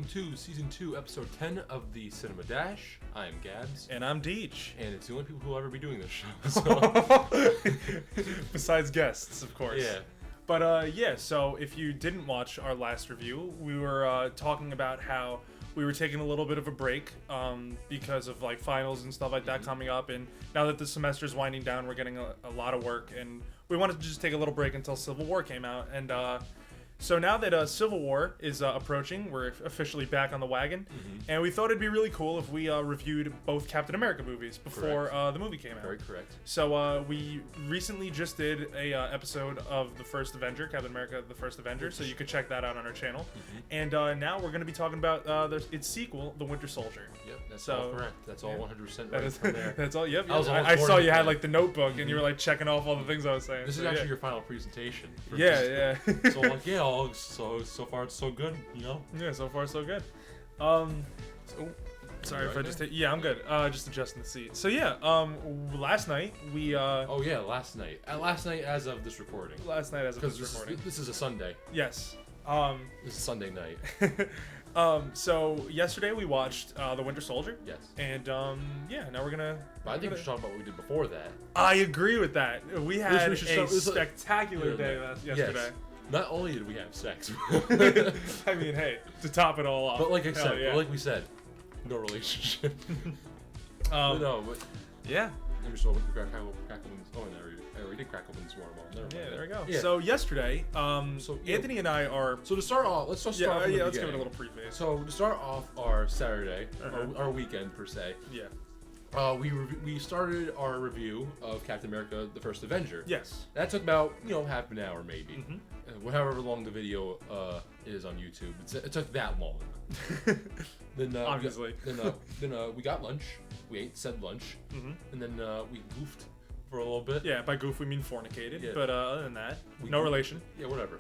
welcome to Season 2, Episode 10 of the Cinema Dash. I am Gabs. And I'm Deej. And it's the only people who will ever be doing this show. So. Besides guests, of course. Yeah. But, so if you didn't watch our last review, we were talking about how we were taking a little bit of a break because of, like, finals and stuff like that coming up. And now that the semester's winding down, we're getting a lot of work. And we wanted to just take a little break until Civil War came out. And, so now that Civil War is approaching, we're officially back on the wagon, and we thought it'd be really cool if we reviewed both Captain America movies before the movie came out. Very correct. So we recently just did a episode of the First Avenger, Captain America: The First Avenger, so you could check that out on our channel. And now we're going to be talking about its sequel, The Winter Soldier. Yep, that's all correct. That's all 100% right is, from there. That's all. Yep. I saw you had like the notebook, and you were like checking off all the things I was saying. This is actually your final presentation. Yeah. So like, yeah. So far it's so good, you know. Yeah, so far so good. Sorry if I just I'm good. Just adjusting the seat. So yeah, last night we last night as of this recording. This is a Sunday. Yes. This is Sunday night. So yesterday we watched The Winter Soldier. Yes. And now we're gonna. But I think we should talk about what we did before that. I agree with that. We had a spectacular day yesterday. Yes. Not only did we have sex, I mean, hey, to top it all off. But like we said, no relationship. Yeah. Let me just open crack open. Oh, I already did crack open this water bottle. There we go. Yeah. So yesterday, Anthony and I are. So to start off, let's just start. Let's give it a little preface. So to start off our Saturday, our weekend per se. Yeah. We started our review of Captain America: The First Avenger. Yes. That took about half an hour maybe. However long the video is on YouTube, it took that long. Then obviously. We got lunch. We ate said lunch, and then we goofed for a little bit. Yeah, by goof we mean fornicated. Yeah. But other than that, no relation. Yeah, whatever.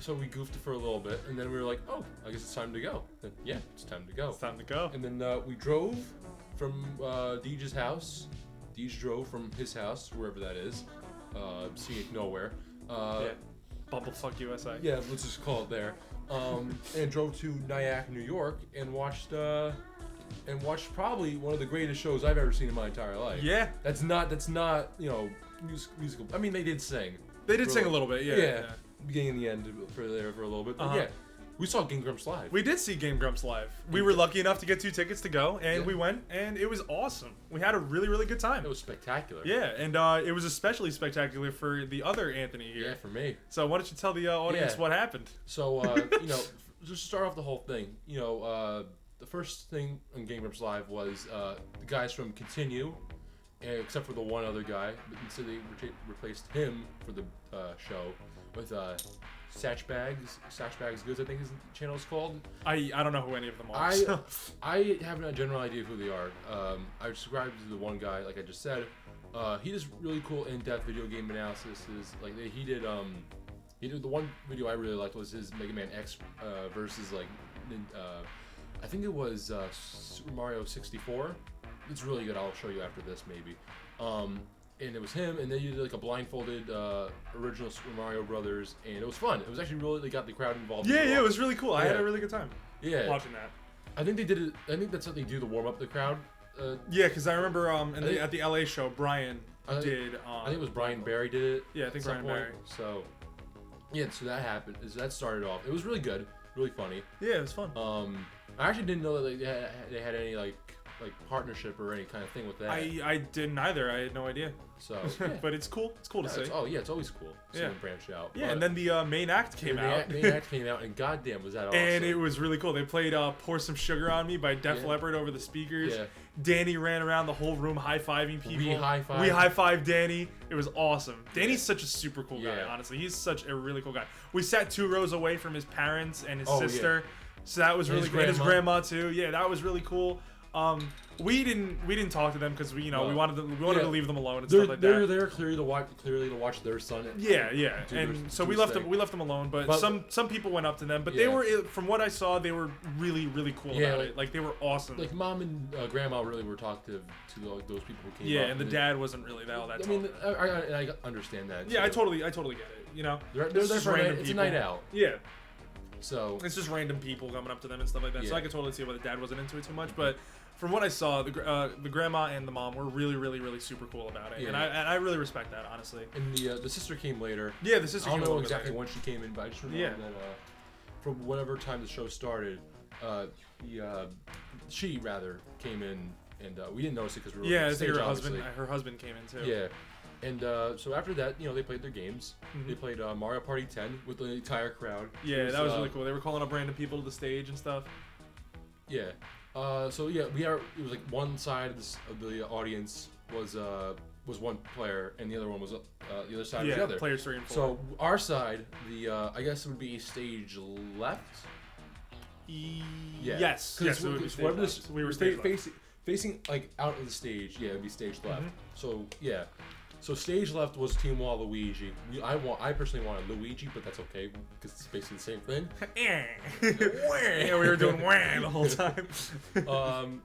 So we goofed for a little bit, and then we were like, oh, I guess it's time to go. Then, yeah, it's time to go. It's time to go. And then we drove from Deej's house. Deej drove from his house, wherever that is, scenic nowhere. Bumblefuck USA. Yeah, let's just call it there. And drove to Nyack, New York, and watched probably one of the greatest shows I've ever seen in my entire life. Yeah. That's not musical. I mean, they did sing. They did sing a little bit. Yeah. Beginning and the end for a little bit. But yeah. We saw Game Grumps live. We did see Game Grumps live. We were lucky enough to get 2 tickets to go, and we went, and it was awesome. We had a really, really good time. It was spectacular. Yeah, and it was especially spectacular for the other Anthony here. Yeah, for me. So why don't you tell the audience what happened? So, just to start off the whole thing, the first thing on Game Grumps live was the guys from Continue, except for the one other guy, but instead they replaced him for the show with Satch Bags Goods, I think his channel is called. I don't know who any of them are. I have a general idea of who they are. I subscribe to the one guy, like I just said. He does really cool in-depth video game analysis. Like he did the one video I really liked was his Mega Man X versus like I think it was Super Mario 64. It's really good. I'll show you after this maybe. And it was him, and they did like a blindfolded original Super Mario Brothers, and it was fun. It was actually they got the crowd involved. Yeah, it was really cool. I had a really good time. Yeah, watching that. I think they did it. I think that's what they do to warm up the crowd. Yeah, because I remember at the LA show, Brian did. I think it was Brian Barry did it. Yeah, I think Brian Barry. So, yeah, so that happened. So that started off. It was really good, really funny. Yeah, it was fun. I actually didn't know that they had any like partnership or any kind of thing with that. I didn't either. I had no idea. So, yeah. But it's cool. It's cool to see. It's always cool. To see them branch out. Yeah, and then the main act came out. Main act came out, and goddamn, was that awesome! And it was really cool. They played "Pour Some Sugar on Me" by Def Leppard over the speakers. Yeah. Danny ran around the whole room high-fiving people. We high-fived Danny. It was awesome. Danny's such a super cool guy. Honestly, he's such a really cool guy. We sat 2 rows away from his parents and his sister, so that was really great. His grandma too. Yeah, that was really cool. We didn't talk to them because we wanted to leave them alone and stuff like that. They're there clearly to watch their son. So we left them alone. But some people went up to them. But they were, from what I saw, they were really, really cool about it. Like they were awesome. Like mom and grandma really were talkative to those people who came. Yeah, and the dad wasn't really all that. I mean, I understand that. Yeah, I totally get it. You know, they're there for it's a night out. Yeah. So it's just random people coming up to them and stuff like that. So Yeah. I could totally see why the dad wasn't into it too much. But from what I saw, the grandma and the mom were really, really, really super cool about it, Yeah. and I really respect that, honestly. and the sister came later. Yeah, the sister. I don't came a know little bit exactly later. when she came in, but I just remember Yeah. that from whatever time the show started, she rather came in, and we didn't notice it because we were Yeah, on I think stage, her obviously. husband came in too. Yeah, and so after that, they played their games. Mhm. They played Mario Party 10 with the entire crowd. Yeah, It that was really cool. They were calling up random people to the stage and stuff. Yeah. So yeah, it was like one side of the audience was one player, and the other one was the other side was Yeah, the other. players 3 and 4. So our side, I guess it would be stage left. Yeah. Yes. Because Yes, it would be stage whatever left. this, We were fa- stage left. facing like out of the stage. Yeah, it'd be stage left. Mhm. So yeah. So stage left was Team Waluigi. I personally wanted Luigi, but that's okay because it's basically the same thing. Yeah, we were doing wham the whole time.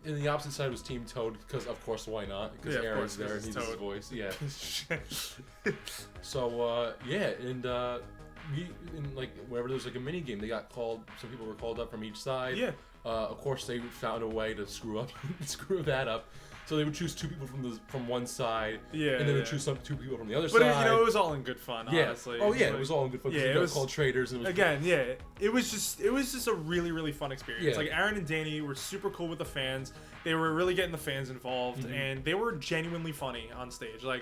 And the opposite side was Team Toad because of course why not? Because Yeah, of Aaron's course, 'cause there and it's he does his Toad. voice. Yeah. So yeah, and like whenever there's like a mini game, they got called. Some people were called up from each side. Yeah. Of course, they found a way to screw that up. So they would choose 2 people from one side, Yeah, and then yeah. would choose 2 people from the other But side. it was all in good fun, yeah. honestly. Oh yeah, Like, it was all in good fun. yeah, Yeah, it got was- called traitors. And it was Again, yeah, it was just a really, really fun experience. Yeah. Like Aaron and Danny were super cool with the fans. They were really getting the fans involved, Mhm. and they were genuinely funny on stage. Like,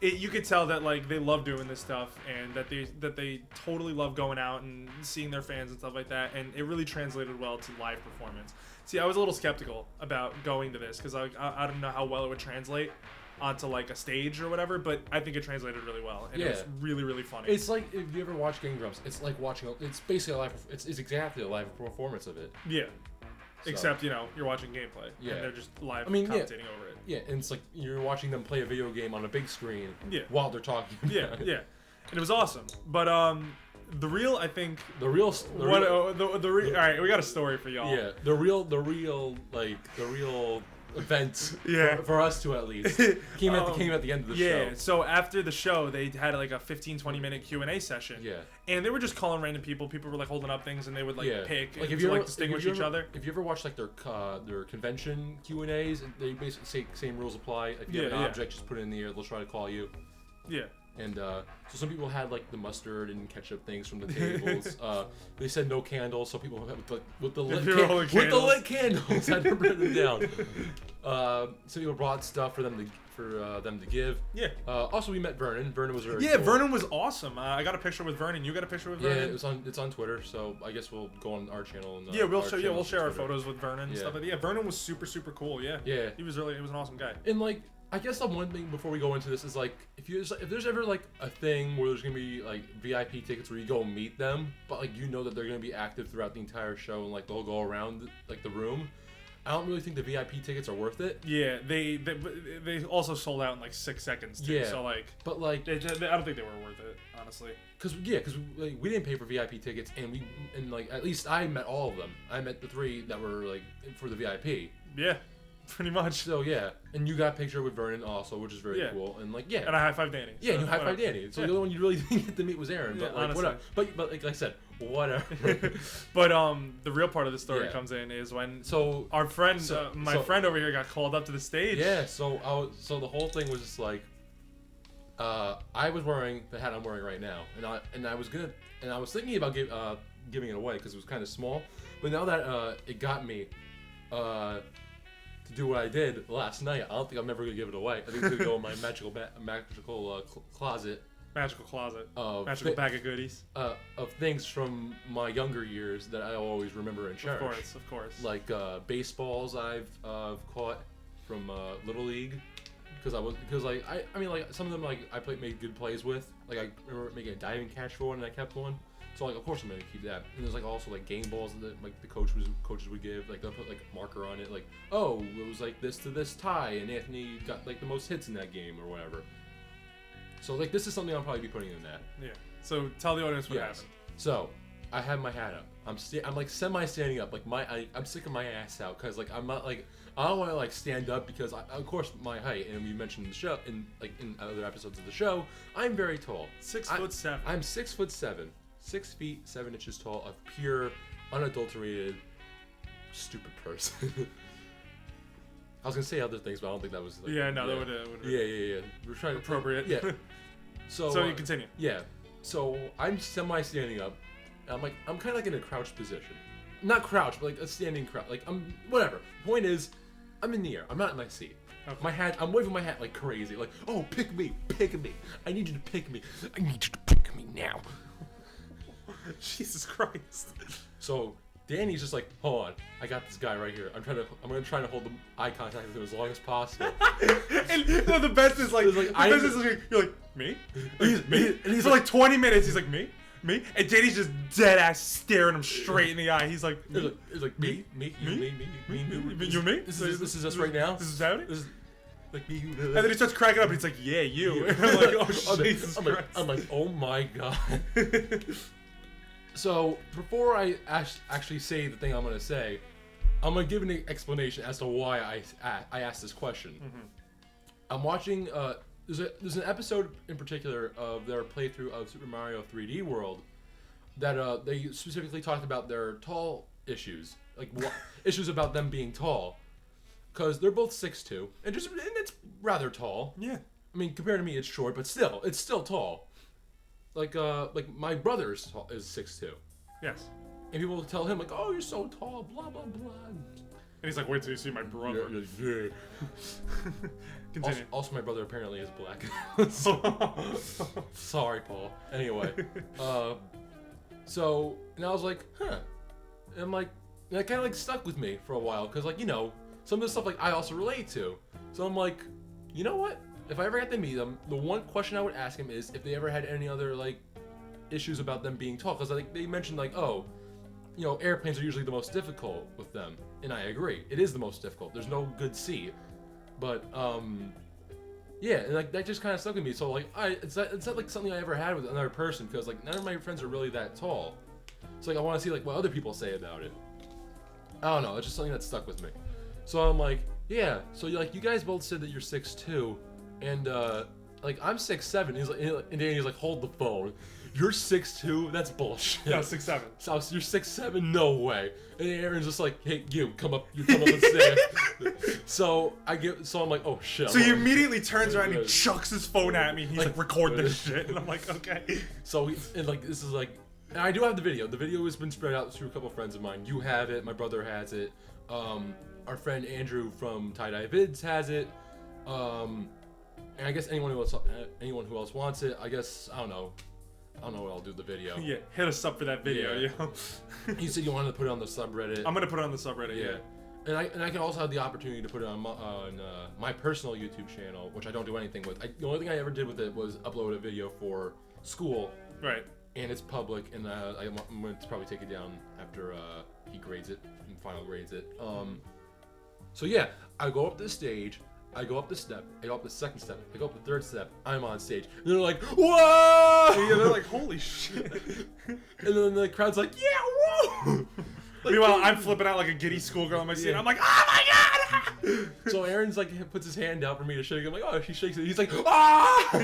you could tell that like they love doing this stuff, and that they totally love going out and seeing their fans and stuff like that. And it really translated well to live performance. See, I was a little skeptical about going to this because I don't know how well it would translate onto like a stage or whatever, but I think it translated really well, and it was Yeah. really, really funny. It's like if you ever watch Game Grumps, it's like watching. It's basically a live. It's exactly a live performance of it. Yeah. So- Except, you're watching gameplay. Yeah. And they're just live I mean, yeah. commentating over it. Yeah, and it's like you're watching them play a video game on a big screen. Yeah. While they're talking. Yeah, yeah. And it was awesome. But the real, I think The real. alright, we got a story for y'all. Yeah, the real event. Yeah. For us to at least came at the end of the Yeah, show. so after the show, they had like a 15-20 minute Q&A session. Yeah. And they were just calling random people. People were like holding up things, and they would like Yeah. pick Like and if to you like ever, distinguish if you each ever- other. If you ever watch like their convention Q&As, they basically say same rules apply. If you have Yeah, an yeah. object, just put it in the air. They'll try to call you. Yeah. And so some people had like the mustard and ketchup things from the tables. They said no candles, so people had with the lit People holding candles. candles had to burn them down. Some people brought stuff for them to give. Yeah. Also, we met Vernon. Vernon was very Yeah, cool. Vernon was awesome. I got a picture with Vernon. You got a picture with Yeah, Vernon? it's on Twitter, so I guess we'll go on our channel. And, Yeah, we'll our show. Yeah, channels we'll on share our Twitter. photos with Vernon and Yeah. stuff like that. Yeah, Vernon was super, super cool. Yeah. Yeah. He was an awesome guy. And like, I guess the one thing before we go into this is like, if there's ever like a thing where there's gonna be like VIP tickets where you go meet them, but like that they're gonna be active throughout the entire show and like they'll go around like the room. I don't really think the VIP tickets are worth it. Yeah, they also sold out in like 6 seconds too. Yeah. So like, But like, I don't think they were worth it, honestly. because we didn't pay for VIP tickets, and like at least I met all of them. I met the 3 that were like for the VIP. Yeah, pretty much. So yeah, and you got a picture with Vernon also, which is very Yeah. cool. And like yeah, And I high five Danny. yeah, so you high five whatever. Danny. So Yeah. the only one you really didn't get to meet was Aaron. Yeah, But like honestly. whatever. But like I said, whatever. But the real part of the story Yeah. comes in is when So our friend, So- my so- friend over here, got called up to the stage. yeah, so the whole thing was just like, I was wearing the hat I'm wearing right now, and I was thinking about giving it away because it was kind of small, but now that it got me to do what I did last night, I don't think I'm ever gonna give it away. I think it's gonna go in my magical closet Magical closet. of Magical bag of goodies. of things from my younger years that I always remember and cherish. Of course. Like baseballs I've caught from Little League, because I mean like some of them like made good plays with. Like I remember making a diving catch for one and I kept one. So like of course I'm gonna keep that. And there's like also like game balls that like the coaches would give. Like they'll put like a marker on it. Like oh it was like this to this tie and Anthony got like the most hits in that game or whatever. So like this is something I'll probably be putting in that. Yeah. So tell the audience what Yes. happened. So I have my hat up. I'm like semi standing up. Like I'm sticking my ass out because like I'm not like I don't want to like stand up because of course my height, and we mentioned in the show in other episodes of the show, I'm very tall. 6'7". I'm 6'7". 6 feet 7 inches tall, of pure, unadulterated, stupid person. I was gonna say other things, but I don't think that was. Like, that would. Yeah. We're trying to Appropriate. Yeah. So you continue. Yeah. So I'm standing up. And I'm kind of like in a crouched position. Not crouched, but like a standing crouch. Like I'm whatever. Point is, I'm in the air. I'm not in my seat. Okay. My hat. I'm waving my hat like crazy. Like, oh, pick me. I need you to pick me. I need you to pick me now. Jesus Christ. So Danny's just like, hold on, I got this guy right here. I'm gonna try to hold the eye contact with him as long as possible. And the best is like, you're like, me? For like 20 minutes, he's like, me? And Danny's just dead ass staring him straight in the eye. He's like, it's like me. You me? This is us right now. This is happening? This is like me. And then he starts cracking up and he's like, yeah, you. And I'm like, oh, Jesus Christ. I'm like, oh my God. So before I actually say the thing I'm gonna say, I'm gonna give an explanation as to why I asked this question. Mm-hmm. I'm watching. There's an episode in particular of their playthrough of Super Mario 3D World that they specifically talked about their tall issues, like issues about them being tall, because they're both 6'2", and it's rather tall. Yeah. I mean, compared to me, it's short, but it's still tall. Like my brother is 6'2". Yes. And people will tell him like, "Oh, you're so tall," blah blah blah. And he's like, "Wait till you see my brother." Yeah. Continue. Also, my brother apparently is black. Sorry, Paul. Anyway, so and I was like, huh. And I'm like, and that kind of like stuck with me for a while because like some of the stuff like I also relate to. So I'm like, you know what? If I ever got to meet them, the one question I would ask him is if they ever had any other like issues about them being tall, because like they mentioned like, oh, airplanes are usually the most difficult with them, and I agree, it is the most difficult. There's no good seat, but yeah, and like that just kind of stuck with me. So like it's not like something I ever had with another person because like none of my friends are really that tall. So like I want to see like what other people say about it. I don't know, it's just something that stuck with me. So I'm like, yeah. So like you guys both said that you're 6'2". And like I'm 6'7". He's like, and Danny's like, hold the phone. You're 6'2". That's bullshit. No, 6'7". So you're 6'7". No way. And Aaron's just like, hey, you come up and say it. So I'm like, oh shit. So he immediately turns around and he chucks his phone at me. He's like, record this shit. And I'm like, okay. So this is like, and I do have the video. The video has been spread out through a couple of friends of mine. You have it. My brother has it. Our friend Andrew from Tie Dye Vids has it. And I guess anyone who else wants it, I guess I don't know what I'll do with the video. Yeah, hit us up for that video. Yeah. You said you wanted to put it on the subreddit. I'm gonna put it on the subreddit. Yeah. And I can also have the opportunity to put it on my personal YouTube channel, which I don't do anything with. The only thing I ever did with it was upload a video for school. Right. And it's public, and I'm going to probably take it down after he grades it and final grades it. So yeah, I go up the stage. I go up the step, I go up the second step, I go up the third step, I'm on stage. And they're like, whoa! Yeah, they're like, holy shit. And then the crowd's like, yeah, whoa! Like, meanwhile, I'm flipping out like a giddy schoolgirl on my seat. Yeah. I'm like, oh my God! So Aaron's like, puts his hand out for me to shake. I'm like, oh, she shakes it. He's like, ah!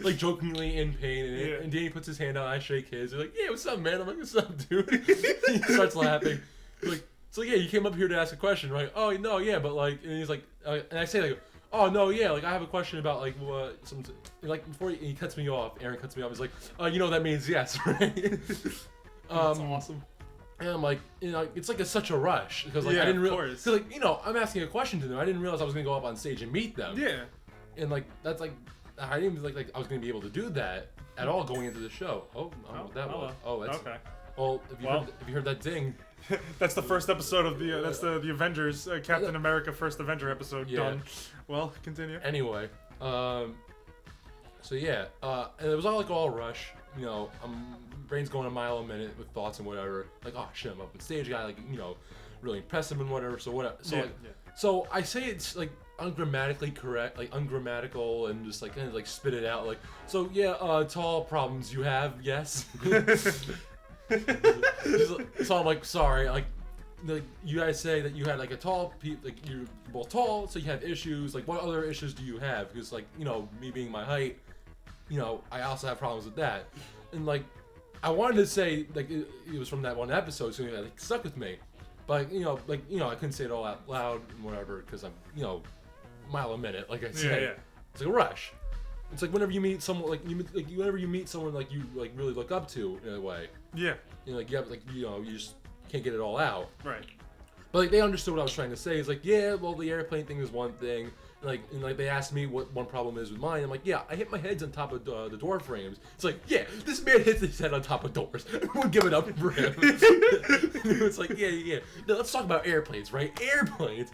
Like jokingly in pain. And Danny puts his hand out, I shake his. They're like, yeah, what's up, man? I'm like, what's up, dude? He starts laughing. Like, so yeah, you came up here to ask a question, right? Oh no, yeah, but like, and he's like, and I say like, oh no, yeah, like I have a question about like what like before he cuts me off. Aaron cuts me off. He's like, that means yes, right? That's awesome. And I'm like, it's like such a rush because like I didn't realize, because like I'm asking a question to them. I didn't realize I was gonna go up on stage and meet them. Yeah. And like that's like I didn't even like I was gonna be able to do that at all going into the show. Oh, I don't know what that was. Oh, that's okay. Well, if you heard that ding. That's the first episode of the that's the Avengers Captain America First Avenger episode done. Well, continue. Anyway, so yeah, and it was all rush. Brain's going a mile a minute with thoughts and whatever. Like, oh shit, I'm up on stage. Guy, like really impress him and whatever. So whatever. So so I say it's like ungrammatically correct, like ungrammatical, and just like kind of like spit it out. Like, so yeah, tall problems you have, yes. So I'm like, sorry, like you guys say that you had like a tall like you're both tall, so you have issues. Like, what other issues do you have? Because like me being my height, I also have problems with that. And like I wanted to say like it was from that one episode, so it like, stuck with me. But I couldn't say it all out loud and whatever because I'm mile a minute, like I said. Yeah. It's like a rush. It's like whenever you meet someone whenever you meet someone like you like really look up to in a way. Yeah. Like you have you just can't get it all out. Right. But like they understood what I was trying to say. It's like, yeah, well the airplane thing is one thing. And they asked me what one problem is with mine. I'm like, yeah, I hit my heads on top of the door frames. It's like, yeah, this man hits his head on top of doors. Everyone give it up for him. It's like, yeah. No, let's talk about airplanes, right? Airplanes.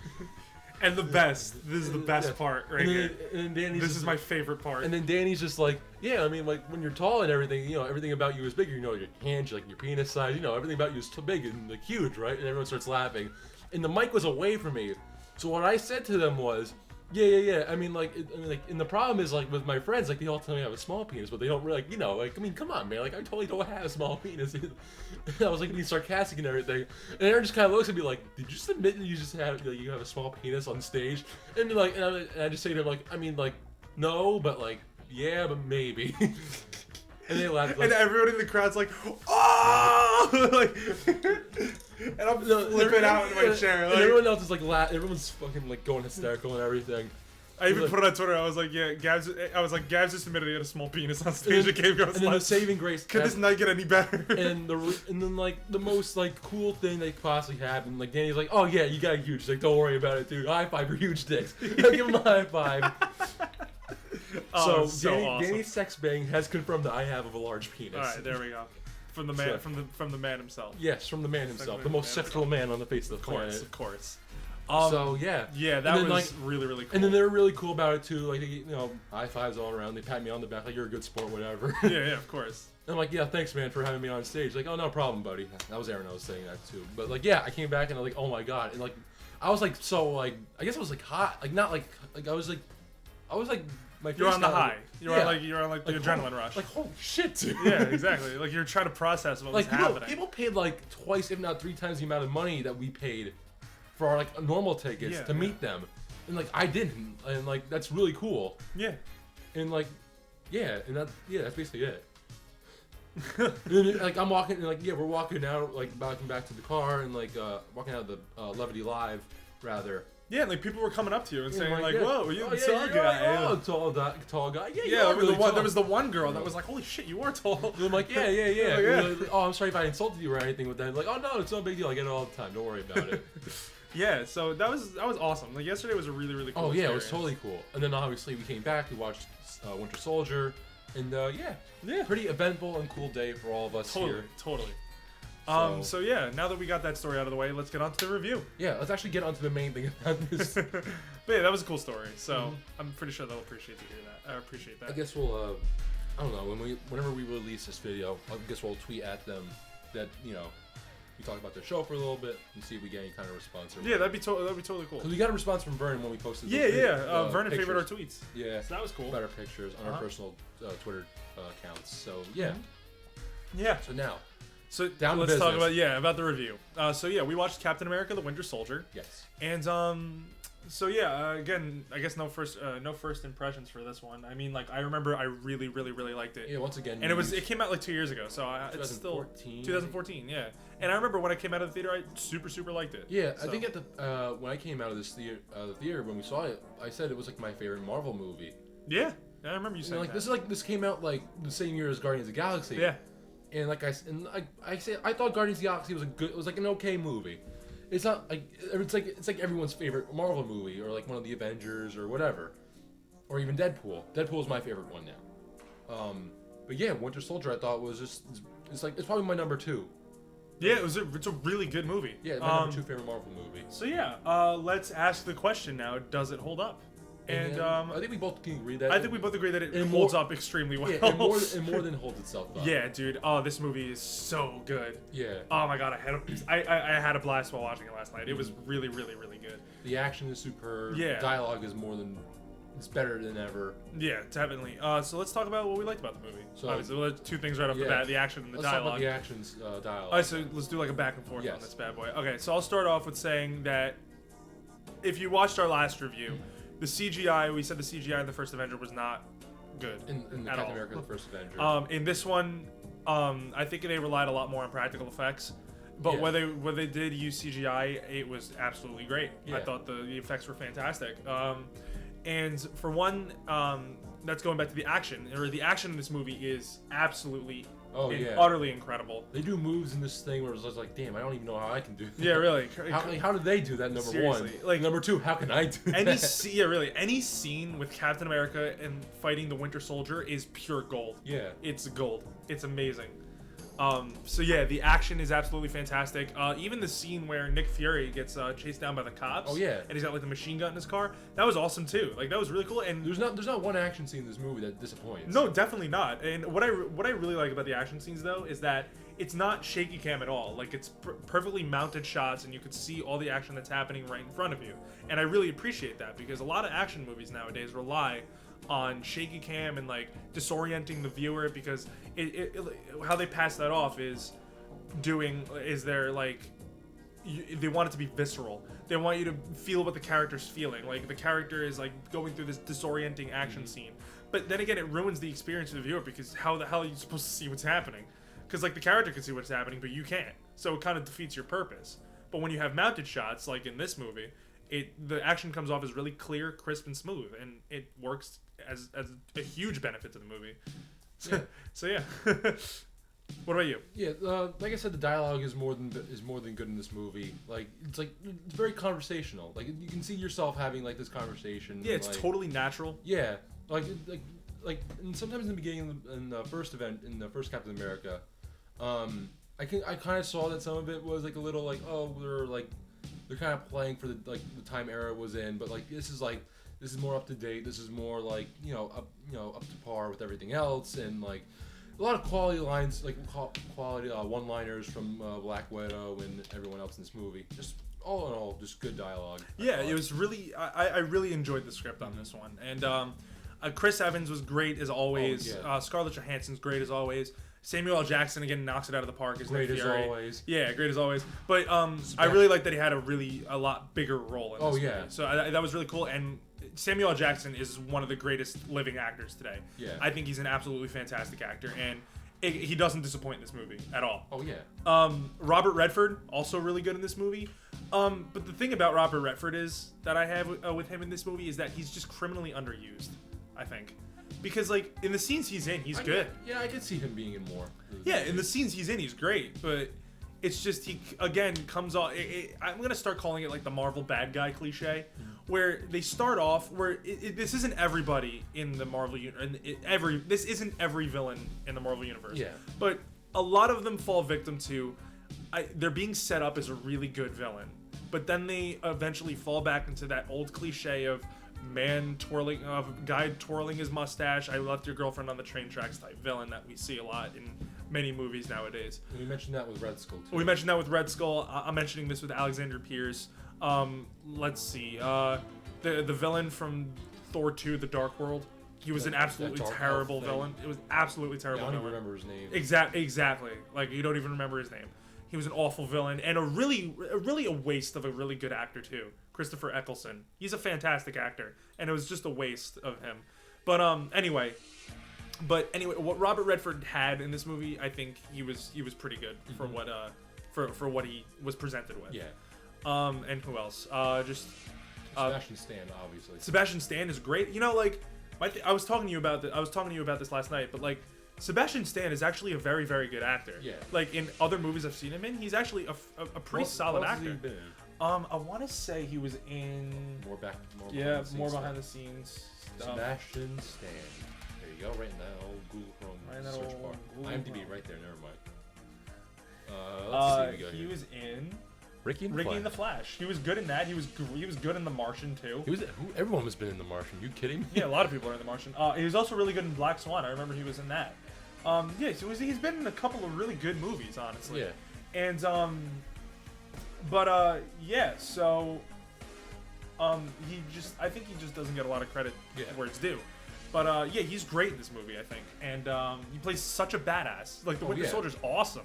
And the best. This is the best part right here. And Danny's this is my favorite part. And then Danny's just like, yeah, I mean, like when you're tall and everything, everything about you is bigger. Your hands, like your penis size, everything about you is too big and like huge, right? And everyone starts laughing. And the mic was away from me. So what I said to them was, yeah. I mean, and the problem is, like, with my friends, like, they all tell me I have a small penis, but they don't really, I mean, come on, man, like, I totally don't have a small penis. I was, like, being sarcastic and everything, and Aaron just kind of looks at me like, did you just admit that you just have, you have a small penis on stage? And, like, and I just say to him, like, I mean, like, no, but, like, yeah, but maybe. And they laughed. Like, and everyone in the crowd's like, oh! Like, and I'm flipping out in my chair. Like, and everyone else is like, everyone's fucking like going hysterical and everything. I even put it on Twitter. I was like, yeah, Gabs just admitted he had a small penis on stage. It came and then the saving grace. Could this night get any better? And then like the most like cool thing that could possibly happen. Like Danny's like, oh yeah, you got a huge. She's like, don't worry about it, dude. High five your huge dicks. Give him a high five. Awesome. Danny's sex bang has confirmed that I have a large penis. All right, there we go. From the man, from the man himself. Yes, from the man himself, the most sexual man on the face of the planet. Of course. So yeah. Yeah, that was like, really really cool. And then they were really cool about it too. Like high fives all around. They pat me on the back like you're a good sport, whatever. Yeah, of course. And I'm like, yeah, thanks man for having me on stage. Like, oh no problem, buddy. That was Aaron. I was saying that too. But like, yeah, I came back and I'm like, oh my god, and like, I was like so like, I guess I was like hot, like not like I was like. You're on the high. You're on the adrenaline rush. Like holy shit, dude. Yeah, exactly. Like you're trying to process what was happening. People paid like twice, if not 3 times the amount of money that we paid for our like normal tickets to meet them, and like I didn't, and like that's really cool. Yeah. And like, that's basically it. And then, like I'm walking, and like we're walking out, like walking back to the car, and like walking out of the Levity Live, rather. Yeah, like people were coming up to you and saying like, "Whoa, you're the tall guy." Tall guy. Yeah, there was the one girl that was like, "Holy shit, you are tall." And I'm like, yeah. Like, oh, I'm sorry if I insulted you or anything with that. Like, oh no, it's no big deal. I get it all the time. Don't worry about it. Yeah, so that was awesome. Like yesterday was a really really cool. Oh yeah, it was totally cool. And then obviously we came back. We watched Winter Soldier, and pretty eventful and cool day for all of us here. Totally. So yeah, now that we got that story out of the way, let's get on to the review. Yeah, let's actually get on to the main thing about this. But yeah, that was a cool story. So I'm pretty sure they'll appreciate to hear that. I appreciate that. I guess we'll, I don't know, whenever we release this video, I guess we'll tweet at them that we talk about their show for a little bit and see if we get any kind of response. Yeah, that'd be totally cool. Because we got a response from Vernon when we posted. Vernon pictures. favored our tweets. Yeah, so that was cool. Better pictures on our personal Twitter accounts. So yeah. Yeah. So now. So down let's talk about the review. We watched Captain America: The Winter Soldier. Yes. And again, I guess no first impressions for this one. I mean, like I remember I really liked it. Yeah. Once again. And it came out like 2 years ago, so it's still 2014. Yeah. And I remember when I came out of the theater, I super liked it. Yeah. So. I think at the when I came out of the theater when we saw it, I said it was like my favorite Marvel movie. Yeah. I remember you saying that. This came out like the same year as Guardians of the Galaxy. Yeah. And like I said, I thought Guardians of the Galaxy was like an okay movie. It's not like it's like everyone's favorite Marvel movie or like one of the Avengers or whatever, or even Deadpool. Deadpool is my favorite one now. But yeah, Winter Soldier I thought was it's probably my number 2. Yeah, it's a really good movie. Yeah, my number 2 favorite Marvel movie. So yeah, let's ask the question now: does it hold up? And I think we both can agree that. I think we both agree that it holds up extremely well. Yeah, and more than holds itself up. Yeah, dude. Oh, this movie is so good. Yeah. Oh my god, I had a blast while watching it last night. It was really good. The action is superb. Yeah. The dialogue is it's better than ever. Yeah, definitely. So let's talk about what we liked about the movie. So let's 2 things right off the bat: the action and the dialogue. Let's talk about the dialogue. All right, so let's do like a back and forth on this bad boy. Okay, so I'll start off with saying that if you watched our last review. The CGI, we said the CGI in the first Avenger was not good in at Captain all. America: The First Avenger. In this one, I think they relied a lot more on practical effects. But Yeah. when they did use CGI, it was absolutely great. Yeah. I thought the effects were fantastic. And for one, that's going back to the action. Or the action in this movie is absolutely utterly incredible. They do moves in this thing where it's just like, damn, I don't even know how I can do that. Yeah, really. How did they do that? Number Seriously, one. like, number two, how can I do that? Any scene with Captain America and fighting the Winter Soldier is pure gold. Yeah. It's gold. It's amazing. So yeah, the action is absolutely fantastic. Even the scene where Nick Fury gets chased down by the cops. Oh yeah. And he's got like the machine gun in his car. That was awesome too. Like that was really cool. And there's not one action scene in this movie that disappoints. No, definitely not. And what I really like about the action scenes though is that it's not shaky cam at all. Like it's perfectly mounted shots, and you can see all the action that's happening right in front of you. And I really appreciate that because a lot of action movies nowadays rely on shaky cam and like disorienting the viewer because how they pass that off is they're like they want it to be visceral. They want you to feel what the character's feeling. Like the character is like going through this disorienting action scene. But then again, it ruins the experience of the viewer because how the hell are you supposed to see what's happening? Because like the character can see what's happening, but you can't. So it kind of defeats your purpose. But when you have mounted shots, like in this movie, the action comes off as really clear, crisp, and smooth, and it works as a huge benefit to the movie. Yeah. So yeah. What about you? Yeah, like I said, the dialogue is more than good in this movie. Like it's very conversational. Like you can see yourself having like this conversation. Yeah, it's like, totally natural. Yeah, like and sometimes in the beginning in the first event in the first Captain America, I kind of saw that some of it was like a little like they're kind of playing for the time era it was in, but like this is more up to date. This is more like up to par with everything else, and like a lot of quality lines, like quality one-liners from Black Widow and everyone else in this movie. Just all in all, just good dialogue. Yeah, it was really. I really enjoyed the script on this one, and Chris Evans was great as always. Oh, yeah. Scarlett Johansson's great as always. Samuel L. Jackson again knocks it out of the park as Great Nick as Fury. always. Yeah, great as always. But I really like that he had a lot bigger role in this movie. So that was really cool. And Samuel L. Jackson is one of the greatest living actors today. Yeah. I think he's an absolutely fantastic actor, and he doesn't disappoint in this movie at all. Oh yeah. Robert Redford also really good in this movie. But the thing about Robert Redford is that I have with him in this movie is that he's just criminally underused, I think. Because, like, in the scenes he's in, he's good. Yeah, I could see him being in more. Yeah, in the scenes he's in, he's great. But it's just, he, again, comes off... I'm going to start calling it, like, the Marvel bad guy cliche. Where they start off... This isn't everybody in the Marvel... This isn't every villain in the Marvel Universe. Yeah. But a lot of them fall victim to... they're being set up as a really good villain. But then they eventually fall back into that old cliche of... guy twirling his mustache, I left your girlfriend on the train tracks type villain that we see a lot in many movies nowadays. And we mentioned that with Red Skull too. We mentioned that with Red Skull. I'm mentioning this with Alexander Pierce. Let's see. The villain from Thor 2, The Dark World. He was an absolutely terrible villain. It was absolutely terrible. I don't even remember his name. Exactly. Like you don't even remember his name. He was an awful villain and a really a waste of a really good actor too. Christopher Eccleston. He's a fantastic actor, and it was just a waste of him. But anyway, what Robert Redford had in this movie, I think he was pretty good for what for what he was presented with. Yeah. And who else? Sebastian Stan, obviously. Sebastian Stan is great. You know, like I was talking to you about this last night, but like. Sebastian Stan is actually a very, very good actor. Yeah. Like in other movies I've seen him in, he's actually a pretty solid actor. Has he been? I want to say he was in More behind the scenes. Sebastian Stan. There you go, right in that old Google Chrome search bar. IMDb right there. Never mind. Let's see. He was in Ricky and the Flash. He was good in that. He was good in The Martian too. Everyone has been in The Martian. You kidding me? Yeah, a lot of people are in The Martian. He was also really good in Black Swan. I remember he was in that. Yeah, so he's been in a couple of really good movies, honestly. Yeah. And yeah. So I think he just doesn't get a lot of credit where it's due. But yeah, he's great in this movie, I think, and he plays such a badass. Like the Winter Soldier's awesome.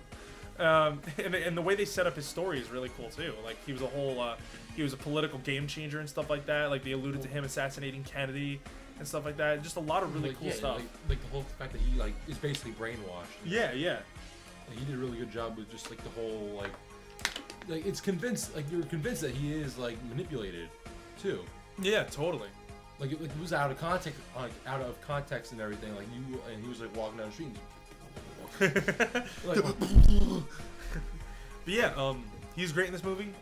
And the way they set up his story is really cool too. Like he was a political game changer and stuff like that. Like they alluded to him assassinating Kennedy, and stuff like that. Just a lot of really like, cool yeah, stuff. Like the whole fact that he like is basically brainwashed. Yeah, yeah. And he did a really good job with just like the whole like it's convinced like you're convinced that he is like manipulated, too. Yeah, totally. Like it was out of context and everything. Like and he was like walking down the street. And But yeah, he's great in this movie.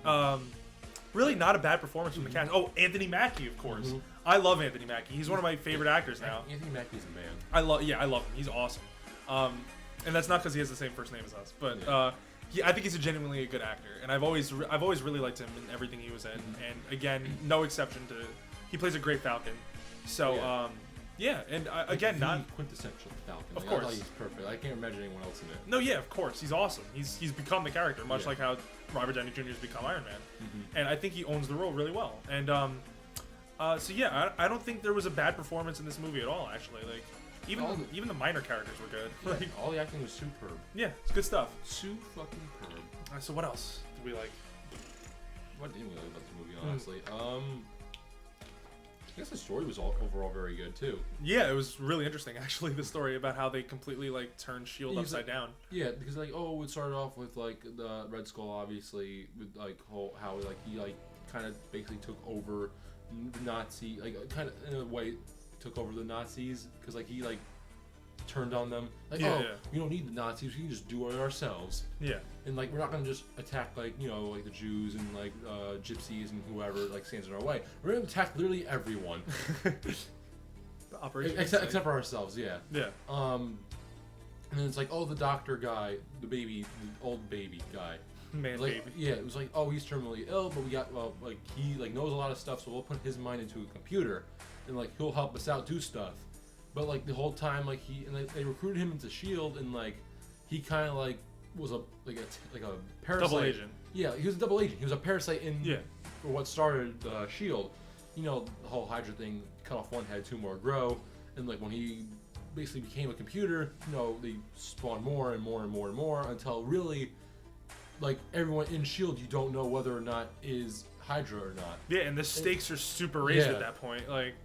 Really not a bad performance from the cast. Oh, Anthony Mackie, of course. Mhm. I love Anthony Mackie. He's one of my favorite actors now. Anthony Mackie's a man. I love him. He's awesome. And that's not because he has the same first name as us, but I think he's genuinely a good actor, and I've always really liked him in everything he was in. And again, no exception to he plays a great Falcon. So yeah, and again, not quintessential Falcon. Of like, course, I thought he's perfect. I can't imagine anyone else in it. No, yeah, of course, he's awesome. He's become the character, much like how Robert Downey Jr. has become Iron Man, and I think he owns the role really well. And so yeah, I don't think there was a bad performance in this movie at all. Actually, like even the minor characters were good. Yeah, Like, all the acting was superb. yeah, it's good stuff. Fucking superb. So what else did we like? What didn't we like about this movie, honestly? I guess the story was overall very good too. Yeah, it was really interesting actually. The story about how they completely like turned Shield upside down. Yeah, because like it started off with like the Red Skull, obviously, with like how like he like kind of basically took over the Nazi, like kind of in a way took over the Nazis because like he like turned on them like we don't need the Nazis, we can just do it ourselves. Yeah. And like we're not gonna just attack like like the Jews and like gypsies and whoever like stands in our way. We're gonna attack literally everyone. The operation except for ourselves, yeah. Yeah. And then it's like, the doctor guy, the old baby guy. Man, Like, baby. yeah, it was like, he's terminally ill, but we got like he like knows a lot of stuff, so we'll put his mind into a computer, and like he'll help us out do stuff. But like the whole time, like they recruited him into Shield, and like he kind of like was a parasite. Double agent. Yeah, he was a double agent. He was a parasite in for what started Shield. You know, the whole Hydra thing, cut off one head, two more grow, and like when he basically became a computer, they spawned more and more and more and more until really, like everyone in Shield, you don't know whether or not is Hydra or not. Yeah, and the stakes are super raised at that point, like.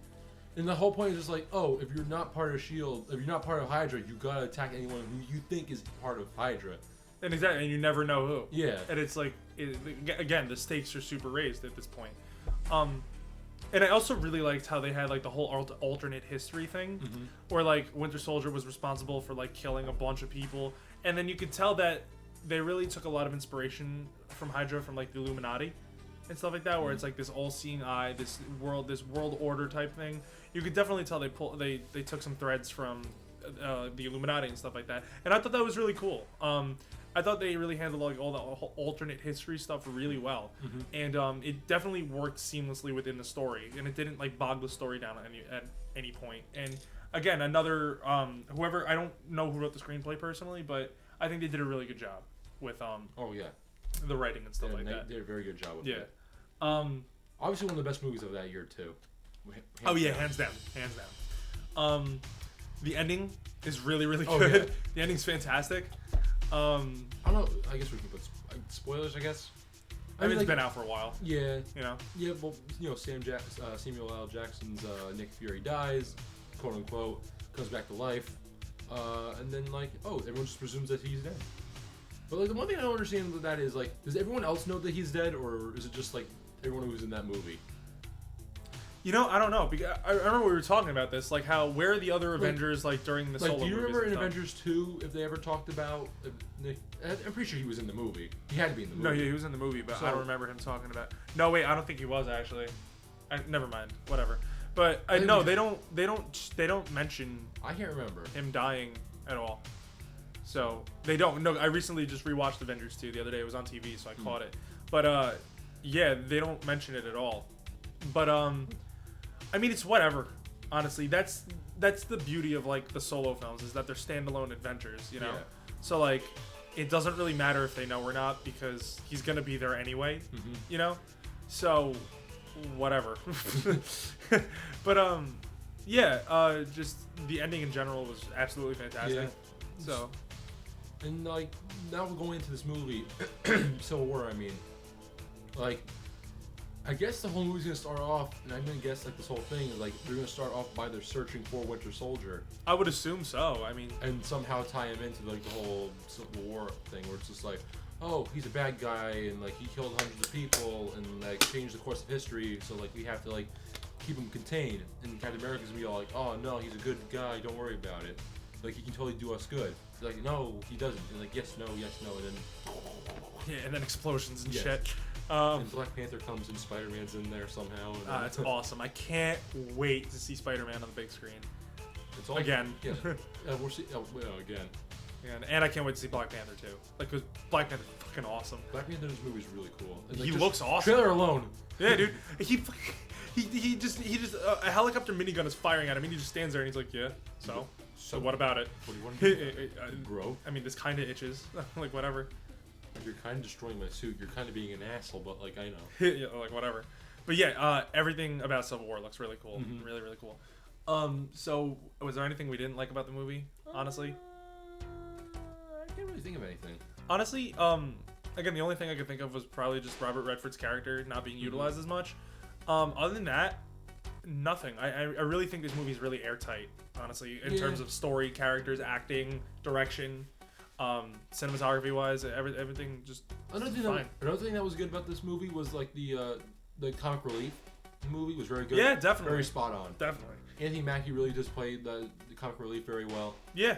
And the whole point is just like, if you're not part of Shield, if you're not part of Hydra, you gotta attack anyone who you think is part of Hydra. And exactly, and you never know who. Yeah. And it's like, again, the stakes are super raised at this point. And I also really liked how they had like the whole alternate history thing, where like Winter Soldier was responsible for like killing a bunch of people, and then you could tell that they really took a lot of inspiration from Hydra, from like the Illuminati and stuff like that, where it's like this all-seeing eye, this world order type thing. You could definitely tell they took some threads from the Illuminati and stuff like that, and I thought that was really cool. I thought they really handled like all the alternate history stuff really well, and it definitely worked seamlessly within the story, and it didn't like bog the story down at any point. And again, another whoever, I don't know who wrote the screenplay personally, but I think they did a really good job with the writing and stuff like that. They did a very good job with it. Obviously one of the best movies of that year too. Hands down. The ending is really, really good. Yeah. The ending's fantastic. I don't know. I guess we can put spoilers. I guess. I mean, it's been out for a while. Yeah. You know. Yeah. Well, Samuel L. Jackson's Nick Fury dies, quote unquote, comes back to life, and then like, everyone just presumes that he's dead. But like the one thing I don't understand with that is like, does everyone else know that he's dead, or is it just like everyone who's in that movie? You know, I don't know. Because I remember we were talking about this, like where are the other Avengers like during the solo movies? Do you remember in Avengers 2 if they ever talked about Nick? I'm pretty sure he was in the movie. He had to be in the movie. No, yeah, he was in the movie, but I don't remember him talking about. No, wait, I don't think he was actually. Never mind. Whatever. But no, they don't mention. I can't remember him dying at all. So they don't. No, I recently just rewatched Avengers 2 the other day. It was on TV, so I caught it. But yeah, they don't mention it at all. But I mean, it's whatever. Honestly, that's the beauty of like the solo films, is that they're standalone adventures, you know. Yeah. So like, it doesn't really matter if they know or not, because he's gonna be there anyway, you know. So whatever. But yeah, just the ending in general was absolutely fantastic. Yeah. So, and like now we're going into this movie, Civil War. I mean, like, I guess the whole movie's gonna start off, and I'm gonna guess like this whole thing is like they're gonna start off by they're searching for Winter Soldier, I would assume so. I mean, and somehow tie him into like the whole Civil War thing, where it's just like, oh, he's a bad guy, and like he killed hundreds of people, and like changed the course of history, so like we have to like keep him contained. And Captain America's gonna be all like, oh no, he's a good guy, don't worry about it. Like he can totally do us good. He's like, no, he doesn't. And like, yes, no, and then yeah, and then explosions and Yes. shit. and Black Panther comes and Spider-Man's in there somehow. And That's awesome. I can't wait to see Spider-Man on the big screen. It's all Again. Yeah, we're seeing again. And I can't wait to see Black Panther too. Like, cause Black Panther's fucking awesome. Black Panther's movie's really cool. And, like, He just looks awesome. Trailer alone. Yeah, dude. He just a helicopter minigun is firing at him, and he just stands there and he's like, yeah. So what about it? What do you want to do, bro? I mean, this kind of itches. Like, whatever. You're kind of destroying my suit. You're kind of being an asshole, but like I know. Yeah, like whatever. But yeah, everything about Civil War looks really cool. Mhm. Really, really cool. So was there anything we didn't like about the movie? Honestly, I can't really think of anything. honestly, again, the only thing I could think of was probably just Robert Redford's character not being utilized as much. Other than that, nothing. I really think this movie is really airtight. Honestly, in terms of story, characters, acting, direction, cinematography wise, everything just Another thing that was good about this movie was like the comic relief movie was very good. Yeah, definitely. Very spot on. Definitely. Anthony Mackie really just played the comic relief very well. Yeah,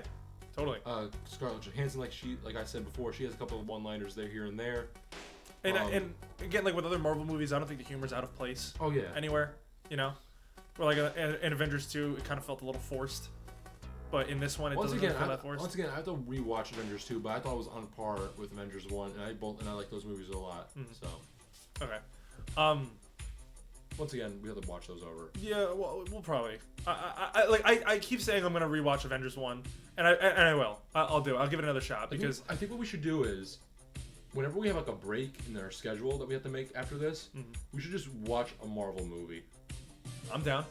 totally. Scarlett Johansson, like I said before, she has a couple of one-liners there, here and there. And again, like with other Marvel movies, I don't think the humor's out of place. Oh yeah. Anywhere, you know. Or like in Avengers 2, it kind of felt a little forced. But in this one, it doesn't really feel that forced. Once again, I have to rewatch Avengers 2, but I thought it was on par with Avengers 1, and I like those movies a lot. So. Okay. Once again, we have to watch those over. Yeah, well, we'll probably. I keep saying I'm gonna rewatch Avengers 1, and I will. I'll do it. I'll give it another shot because I think what we should do is, whenever we have like a break in our schedule that we have to make after this, we should just watch a Marvel movie. I'm down.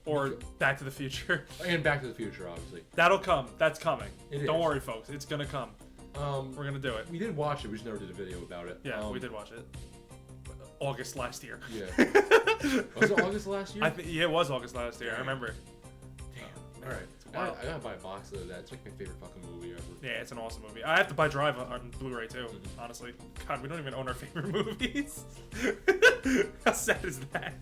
Or Back to the Future. And Back to the Future, obviously. That'll come. That's coming. Don't is. worry, folks. It's gonna come. We're gonna do it. We did watch it. We just never did a video about it. Yeah, we did watch it. August last year. Yeah. Was it August last year? Yeah, it was August last year. I remember. Damn. All right. I gotta buy a box of that. It's like my favorite fucking movie ever. Yeah, it's an awesome movie. I have to buy Drive on Blu-ray too. Honestly, God, we don't even own our favorite movies. How sad is that?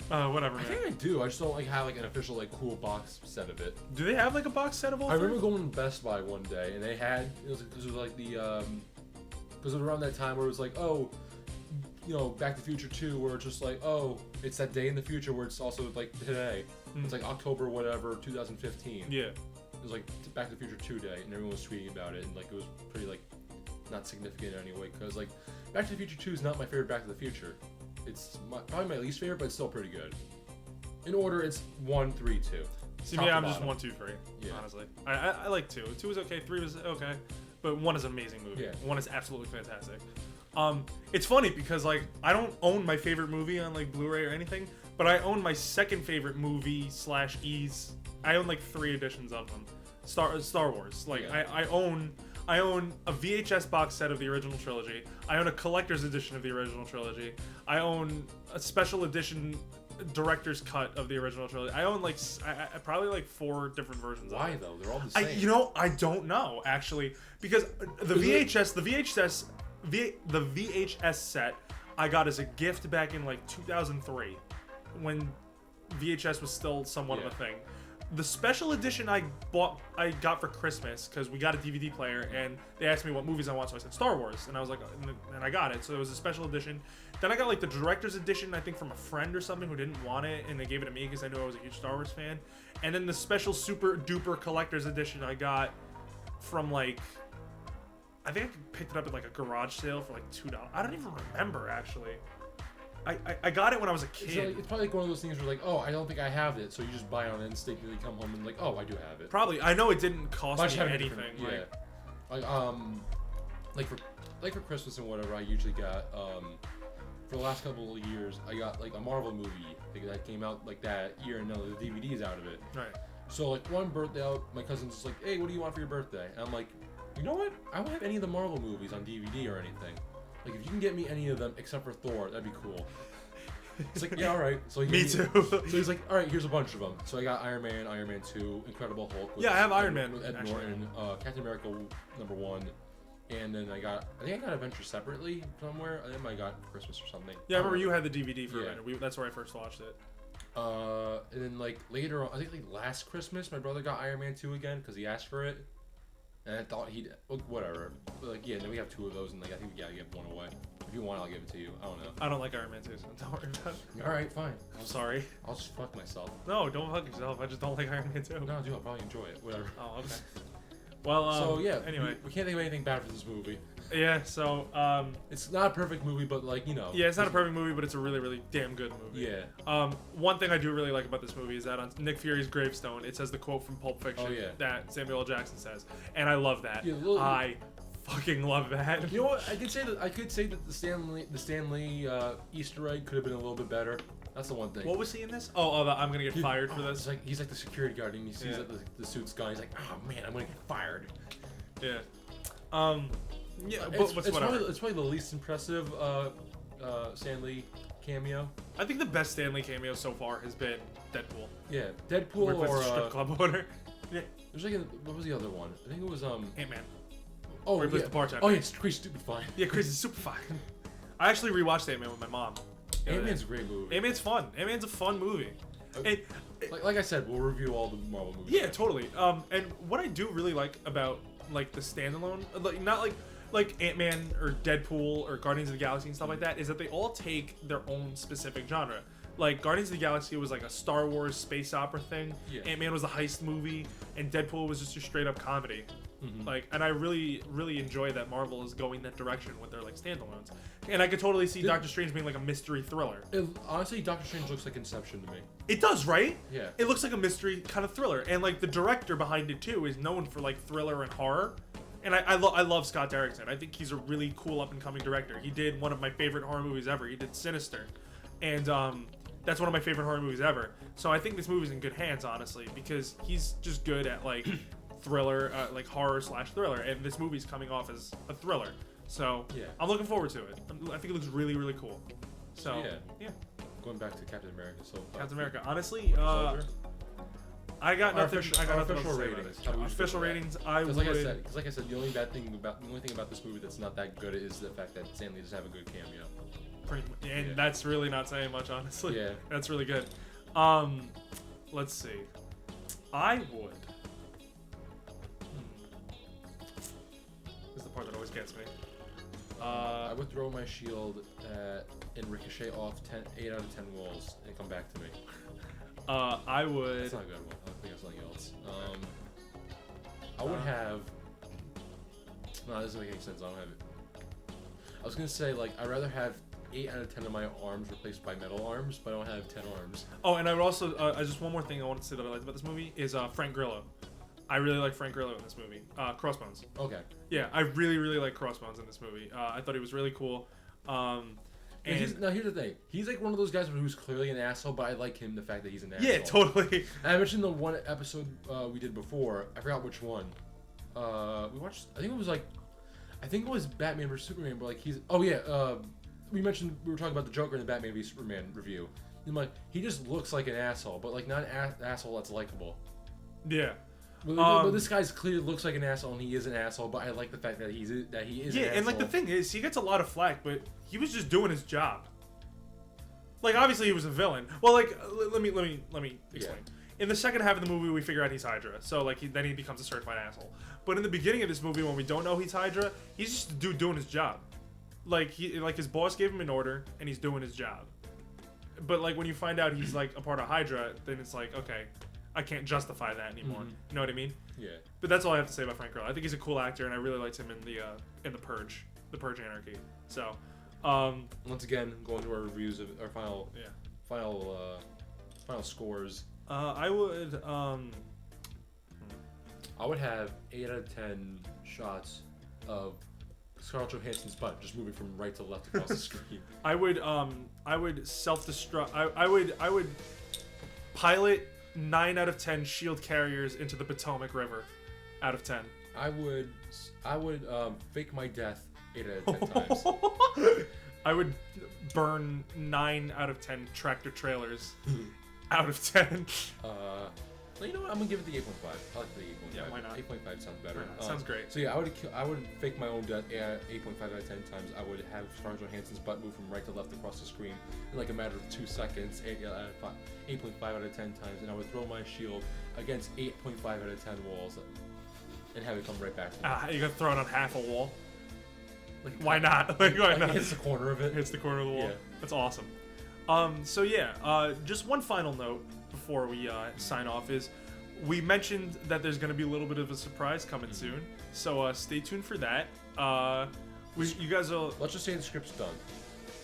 Whatever, man. I think I do. I just don't like have like an official like cool box set of it. Do they have like a box set of all? I remember going to Best Buy one day and they had it was like the because it was around that time where it was like, oh, you know, Back to the Future 2, where it's just like, oh, it's that day in the future where it's also like today. It's like October whatever 2015. Yeah. It was like Back to the Future 2 day, and everyone was tweeting about it, and like it was pretty like not significant anyway, because like Back to the Future 2 is not my favorite Back to the Future. It's probably my least favorite, but it's still pretty good. In order, it's 1, 3, 2. See me, I'm just 1, 2, 3. Yeah. Honestly, I like 2. 2 was okay. 3 was okay, but 1 is an amazing movie. Yeah. 1 is absolutely fantastic. It's funny because like I don't own my favorite movie on like Blu-ray or anything, but I own my second favorite movie / E's. I own like 3 editions of them. Star Wars. Like Yeah. I own a VHS box set of the original trilogy. I own a collector's edition of the original trilogy. I own a special edition director's cut of the original trilogy. I own like I probably like 4 different versions. Why of it. though? They're all the same. I don't know actually because the VHS set I got as a gift back in like 2003 when VHS was still somewhat of a thing. The special edition I got for Christmas because we got a DVD player and they asked me what movies I want, so I said Star Wars, and I was like, and I got it. So it was a special edition. Then I got like the director's edition, I think from a friend or something who didn't want it, and they gave it to me because I knew I was a huge Star Wars fan. And then the special super duper collector's edition I got from like, I think I picked it up at like a garage sale for like $2. I don't even remember actually. I got it when I was a kid. It's probably like one of those things where like, oh, I don't think I have it, so you just buy it on instinct and you come home and like, oh, I do have it. Probably. I know it didn't cost me anything. Yeah. Like for Christmas and whatever, I usually got for the last couple of years, I got like a Marvel movie that came out like that year, and the DVD's out of it. Right. So like one birthday out, my cousin's just like, hey, what do you want for your birthday? And I'm like, you know what? I don't have any of the Marvel movies on DVD or anything. Like, if you can get me any of them except for Thor, that'd be cool. It's like, yeah, all right. So Me too. So he's like, all right, here's a bunch of them. So I got Iron Man, Iron Man 2, Incredible Hulk. Yeah, I have Iron Man, with Ed actually. Norton, Captain America #1, and then I think I got Avengers separately somewhere. I think I got for Christmas or something. Yeah, I remember you had the DVD for Yeah. a minute. That's where I first watched it. And then like later on, I think like last Christmas, my brother got Iron Man 2 again because he asked for it, and I thought he'd whatever. But like yeah, then we have 2 of those, and like I think we gotta give one away. If you want, I'll give it to you. I don't know. I don't like Iron Man 2, so don't worry about it. All right, fine. I'm sorry. I'll just fuck myself. No, don't fuck yourself. I just don't like Iron Man 2. No, dude, I'll probably enjoy it. Whatever. Oh, okay. Well, So yeah. Anyway. we can't think of anything bad for this movie. Yeah, so, It's not a perfect movie, but like you know. yeah, it's not a perfect movie, but it's a really, really damn good movie. Yeah. One thing I do really like about this movie is that on Nick Fury's gravestone, it says the quote from Pulp Fiction Oh, yeah. that Samuel L. Jackson says, and I love that. Yeah, I fucking love that. You know what? I could say that the Stanley Easter egg could have been a little bit better. That's the one thing. What was he in this? I'm gonna get fired for this. He's like the security guard, and he sees that the suit's gone. He's like, oh man, I'm gonna get fired. Yeah. Yeah, It's whatever. probably the least impressive Stanley cameo. I think the best Stanley cameo so far has been Deadpool. Yeah, Deadpool Where he plays or the strip club owner. Yeah. there's like what was the other one? I think it was Ant-Man. Oh Where he plays yeah. the bartender. Oh yeah, it's Crazy Stupid Fine. Yeah, Crazy Super Fine. I actually rewatched Ant-Man with my mom. Ant-Man's a great movie. Ant-Man's fun. Ant-Man's a fun movie. And, like I said, we'll review all the Marvel movies. yeah, totally. And what I do really like about like the standalone, like not like Ant-Man or Deadpool or Guardians of the Galaxy and stuff like that, is that they all take their own specific genre. Like Guardians of the Galaxy was like a Star Wars space opera thing. Yeah. Ant-Man was a heist movie, and Deadpool was just a straight up comedy. Mm-hmm. Like, and I really, really enjoy that Marvel is going that direction with their like standalones. And I could totally see Doctor Strange being like a mystery thriller. Honestly, Doctor Strange looks like Inception to me. It does, right? Yeah. It looks like a mystery kind of thriller, and like the director behind it too is known for like thriller and horror. And I love Scott Derrickson. I think he's a really cool up and coming director. He did one of my favorite horror movies ever. He did Sinister, and that's one of my favorite horror movies ever. So I think this movie's in good hands, honestly, because he's just good at like thriller, like horror / thriller, and this movie's coming off as a thriller. So Yeah. I'm looking forward to it. I think it looks really, really cool. So Yeah. Going back to Captain America, so Captain America. Honestly, I got nothing. I got nothing else to say about ratings. it. How do we feel Official about that? ratings. I would. Because like I said, the only thing about this movie that's not that good is the fact that Stanley doesn't have a good cameo. And Yeah. that's really not saying much, honestly. Yeah. That's really good. Let's see. I would. This is the part that always gets me. I would throw my shield and ricochet off 8 out of 10 walls and come back to me. I would. That's not a good one. I think that's something else. I would have. No, that doesn't make any sense. I don't have it. I was gonna say like I'd rather have 8 out of 10 of my arms replaced by metal arms, but I don't have 10 arms. Oh, and I would also. Just one more thing I wanted to say that I liked about this movie is Frank Grillo. I really like Frank Grillo in this movie. Crossbones. Okay. Yeah, I really, really like Crossbones in this movie. I thought he was really cool. And Now here's the thing. He's like one of those guys who's clearly an asshole, but I like him the fact that he's an asshole. yeah, totally. And I mentioned the one episode we did before. I forgot which one. We watched. I think it was Batman vs Superman. But like he's. Oh yeah. We were talking about the Joker in the Batman v Superman review. And like he just looks like an asshole, but like not an asshole that's likable. Yeah. But this guy's clearly looks like an asshole, and he is an asshole. But I like the fact that he is. An Yeah, asshole. and like the thing is, he gets a lot of flack, but he was just doing his job. Like obviously he was a villain. Well, like let me explain. Yeah. In the second half of the movie, we figure out he's Hydra, so like then he becomes a certified asshole. But in the beginning of this movie, when we don't know he's Hydra, he's just a dude doing his job. Like his boss gave him an order, and he's doing his job. But like when you find out he's like a part of Hydra, then it's like okay, I can't justify that anymore. Mm-hmm. You know what I mean? Yeah. But that's all I have to say about Frank Grillo. I think he's a cool actor, and I really liked him in the Purge Anarchy. So, Once again, going to our reviews of our final scores. I would I would have 8 out of 10 shots of Scarlett Johansson's butt just moving from right to left across the screen. I would self-destruct. I would pilot 9 out of 10 shield carriers into the Potomac River out of 10. I would fake my death 8 out of 10 times. I would burn 9 out of 10 tractor trailers out of 10. Well, you know what? I'm gonna give it the 8.5. I like the 8.5. Yeah, why not? 8.5 sounds better. Sounds great. So yeah, I would fake my own death 8.5 out of 10 times. I would have Scarlett Johansson's butt move from right to left across the screen in like a matter of 2 seconds. 8.5 out of 10 times, and I would throw my shield against 8.5 out of 10 walls, and have it come right back to me. You're gonna throw it on half a wall? Like, Why not? Like, why not? It hits the corner of it. Hits the corner of the wall. Yeah. That's awesome. So yeah, just one final note before we sign off is we mentioned that there's going to be a little bit of a surprise coming soon. So stay tuned for that. You guys will. Let's just say the script's done.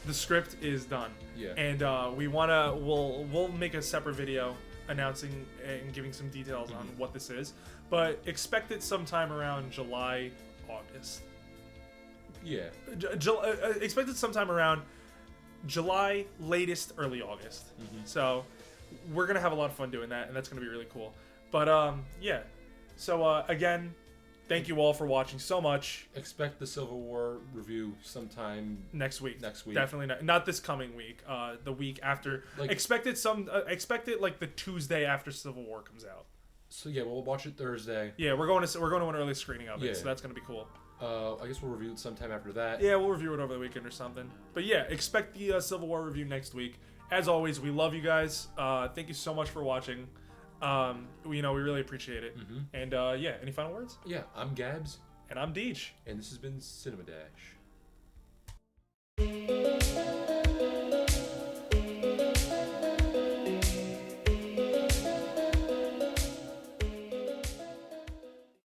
The script is done. Yeah. And we'll make a separate video announcing and giving some details on what this is. But expect it sometime around July, August. Yeah. Expect it sometime around July, latest early August. So we're gonna have a lot of fun doing that, and that's gonna be really cool. But yeah. So again, thank you all for watching so much. Expect the Civil War review sometime next week. Definitely not this coming week. The week after. Like, expect it like the Tuesday after Civil War comes out. So yeah, we'll watch it Thursday. Yeah, we're going to an early screening of it, Yeah. so that's gonna be cool. I guess we'll review it sometime after that. Yeah, we'll review it over the weekend or something. But yeah, expect the Civil War review next week. As always, we love you guys. Thank you so much for watching. We really appreciate it. And yeah, any final words? Yeah, I'm Gabs. And I'm Deej. And this has been Cinema Dash.